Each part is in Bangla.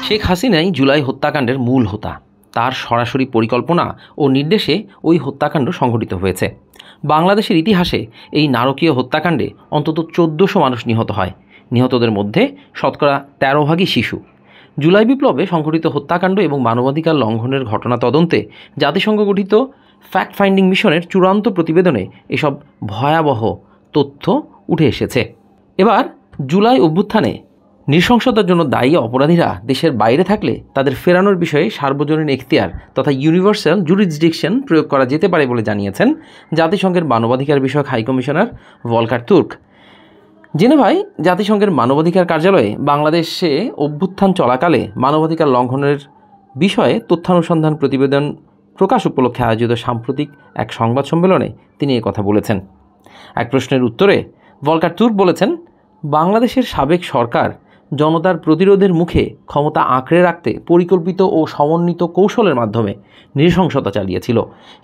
শেখ হাসিনাই জুলাই হত্যাকাণ্ডের মূল হোতা। তার সরাসরি পরিকল্পনা ও নির্দেশে ওই হত্যাকাণ্ড সংঘটিত হয়েছে। বাংলাদেশের ইতিহাসে এই নারকীয় হত্যাকাণ্ডে অন্তত ১৪০০ মানুষ নিহত হয়। নিহতদের মধ্যে শতকরা ১৩ ভাগই শিশু। জুলাই বিপ্লবে সংঘটিত হত্যাকাণ্ড এবং মানবাধিকার লঙ্ঘনের ঘটনা তদন্তে জাতিসংঘ গঠিত ফ্যাক্ট ফাইন্ডিং মিশনের চূড়ান্ত প্রতিবেদনে এসব ভয়াবহ তথ্য উঠে এসেছে। এবার জুলাই অভ্যুত্থানে নৃশংসতার জন্য দায়ী অপরাধীরা দেশের বাইরে থাকলে তাদের ফেরানোর বিষয়ে সার্বজনীন এখতিয়ার তথা ইউনিভার্সাল জুরিসডিকশন প্রয়োগ করা যেতে পারে বলে জানিয়েছেন জাতিসংঘের মানবাধিকার বিষয়ক হাইকমিশনার ভলকার তুর্ক। জেনেভায় জাতিসংঘের মানবাধিকার কার্যালয়ে বাংলাদেশে অভ্যুত্থান চলাকালে মানবাধিকার লঙ্ঘনের বিষয়ে তথ্যানুসন্ধান প্রতিবেদন প্রকাশ উপলক্ষে আয়োজিত সাম্প্রতিক এক সংবাদ সম্মেলনে তিনি কথা বলেছেন। এক প্রশ্নের উত্তরে ভলকার তুর্ক বলেছেন, বাংলাদেশের সাবেক সরকার জনতার প্রতিরোধের মুখে ক্ষমতা আঁকড়ে রাখতে পরিকল্পিত ও সমন্বিত কৌশলের মাধ্যমে নৃশংসতা চালিয়েছিল।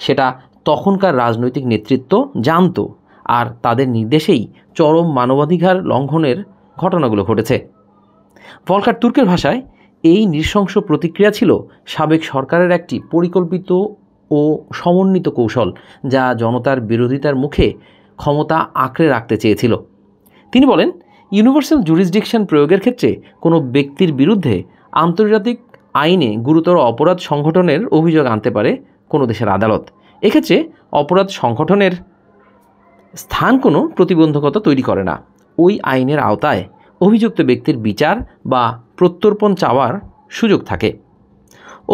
সেটা তখনকার রাজনৈতিক নেতৃত্ব জানত, আর তাদের নির্দেশেই চরম মানবাধিকার লঙ্ঘনের ঘটনাগুলো ঘটেছে। ভলকার তুর্কের ভাষায়, এই নৃশংস প্রতিক্রিয়া ছিল সাবেক সরকারের একটি পরিকল্পিত ও সমন্বিত কৌশল, যা জনতার বিরোধিতার মুখে ক্ষমতা আঁকড়ে রাখতে চেয়েছিল। তিনি বলেন, ইউনিভার্সাল জুরিসডিকশন প্রয়োগের ক্ষেত্রে কোনো ব্যক্তির বিরুদ্ধে আন্তর্জাতিক আইনে গুরুতর অপরাধ সংগঠনের অভিযোগ আনতে পারে কোনো দেশের আদালত। এক্ষেত্রে অপরাধ সংগঠনের স্থান কোনো প্রতিবন্ধকতা তৈরি করে না। ওই আইনের আওতায় অভিযুক্ত ব্যক্তির বিচার বা প্রত্যর্পণ চাওয়ার সুযোগ থাকে।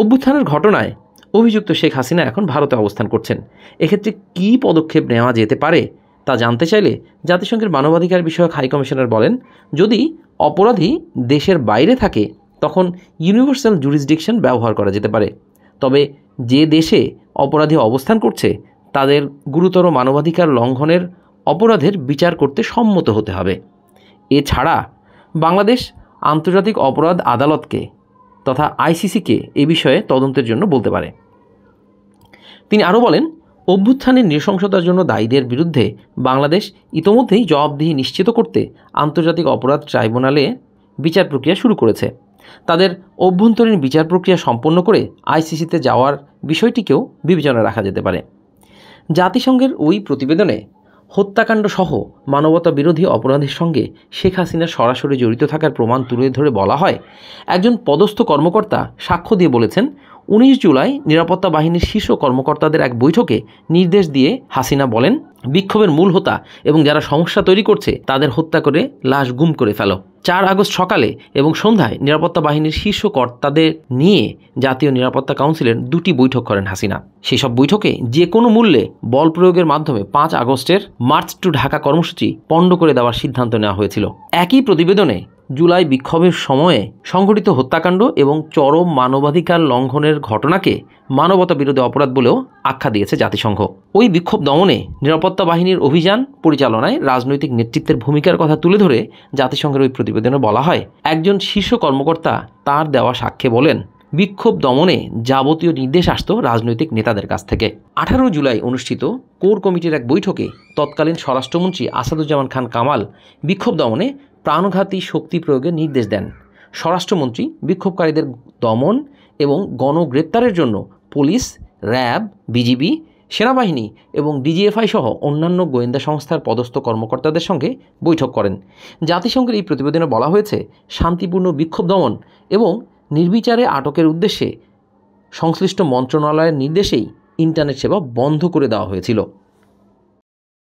অভ্যুত্থানের ঘটনায় অভিযুক্ত শেখ হাসিনা এখন ভারতে অবস্থান করছেন। এক্ষেত্রে কী পদক্ষেপ নেওয়া যেতে পারে তা জানতে চাইলে জাতিসংঘের মানবাধিকার বিষয়ক হাইকমিশনার বলেন, যদি অপরাধী দেশের বাইরে থাকে তখন ইউনিভার্সাল জুরিসডিকশন ব্যবহার করা যেতে পারে। তবে যে দেশে অপরাধী অবস্থান করছে তাদের গুরুতর মানবাধিকার লঙ্ঘনের অপরাধের বিচার করতে সম্মত হতে হবে। এছাড়া বাংলাদেশ আন্তর্জাতিক অপরাধ আদালতকে তথা আইসিসিকে এ বিষয়ে তদন্তের জন্য বলতে পারে। তিনি আরও বলেন, অভ্যুত্থানের নৃশংসতার জন্য দায়ীদের বিরুদ্ধে বাংলাদেশ ইতোমধ্যেই জবাবদিহি নিশ্চিত করতে আন্তর্জাতিক অপরাধ ট্রাইব্যুনালে বিচার প্রক্রিয়া শুরু করেছে। তাদের অভ্যন্তরীণ বিচার প্রক্রিয়া সম্পন্ন করে আইসিসিতে যাওয়ার বিষয়টিকেও বিবেচনায় রাখা যেতে পারে। জাতিসংঘের ওই প্রতিবেদনে হত্যাকাণ্ড সহ মানবতা বিরোধী অপরাধের সঙ্গে শেখ হাসিনা সরাসরি জড়িত থাকার প্রমাণ তুলে ধরে বলা হয়, একজন পদস্থ কর্মকর্তা সাক্ষ্য দিয়ে বলেছেন, 19 জুলাই নিরাপত্তা বাহিনীর শীর্ষ কর্মকর্তাদের এক বৈঠকে নির্দেশ দিয়ে হাসিনা বলেন, বিক্ষোভের মূল হোতা এবং যারা সমস্যা তৈরি করছে তাদের হত্যা করে লাশ গুম করে ফেলো। 4 আগস্ট সকালে এবং সন্ধ্যায় নিরাপত্তা বাহিনীর শীর্ষ কর্তাদের নিয়ে জাতীয় নিরাপত্তা কাউন্সিলের 2টি বৈঠক করেন হাসিনা। সেসব বৈঠকে যে কোনো মূল্যে বল প্রয়োগের মাধ্যমে 5 আগস্টের মার্চ টু ঢাকা কর্মসূচি পণ্ড করে দেওয়ার সিদ্ধান্ত নেওয়া হয়েছিল। একই প্রতিবেদনে জুলাই বিক্ষোভের সময়ে সংঘটিত হত্যাকাণ্ড এবং চরম মানবাধিকার লঙ্ঘনের ঘটনাকে মানবতা বিরোধী অপরাধ বলেও আখ্যা দিয়েছে জাতিসংঘ। ওই বিক্ষোভ দমনে নিরাপত্তা বাহিনীর অভিযান পরিচালনায় রাজনৈতিক নেতৃত্বের ভূমিকার কথা তুলে ধরে জাতিসংঘের ওই প্রতিবেদনে বলা হয়, একজন শীর্ষ কর্মকর্তা তার দেওয়া সাক্ষ্যে বলেন, বিক্ষোভ দমনে যাবতীয় নির্দেশ আসত রাজনৈতিক নেতাদের কাছ থেকে। 18 জুলাই অনুষ্ঠিত কোর কমিটির এক বৈঠকে তৎকালীন স্বরাষ্ট্রমন্ত্রী আসাদুজ্জামান খান কামাল বিক্ষোভ দমনে প্রাণঘাতী শক্তি প্রয়োগের নির্দেশ দেন। স্বরাষ্ট্রমন্ত্রী বিক্ষোভকারীদের দমন এবং গণগ্রেপ্তারের জন্য পুলিশ, র্যাব, বিজিবি, সেনাবাহিনী এবং ডিজিএফআই সহ অন্যান্য গোয়েন্দা সংস্থার পদস্থ কর্মকর্তাদের সঙ্গে বৈঠক করেন। জাতিসংঘের এই প্রতিবেদনে বলা হয়েছে, শান্তিপূর্ণ বিক্ষোভ দমন এবং নির্বিচারে আটকের উদ্দেশ্যে সংশ্লিষ্ট মন্ত্রণালয়ের নির্দেশেই ইন্টারনেট সেবা বন্ধ করে দেওয়া হয়েছিল।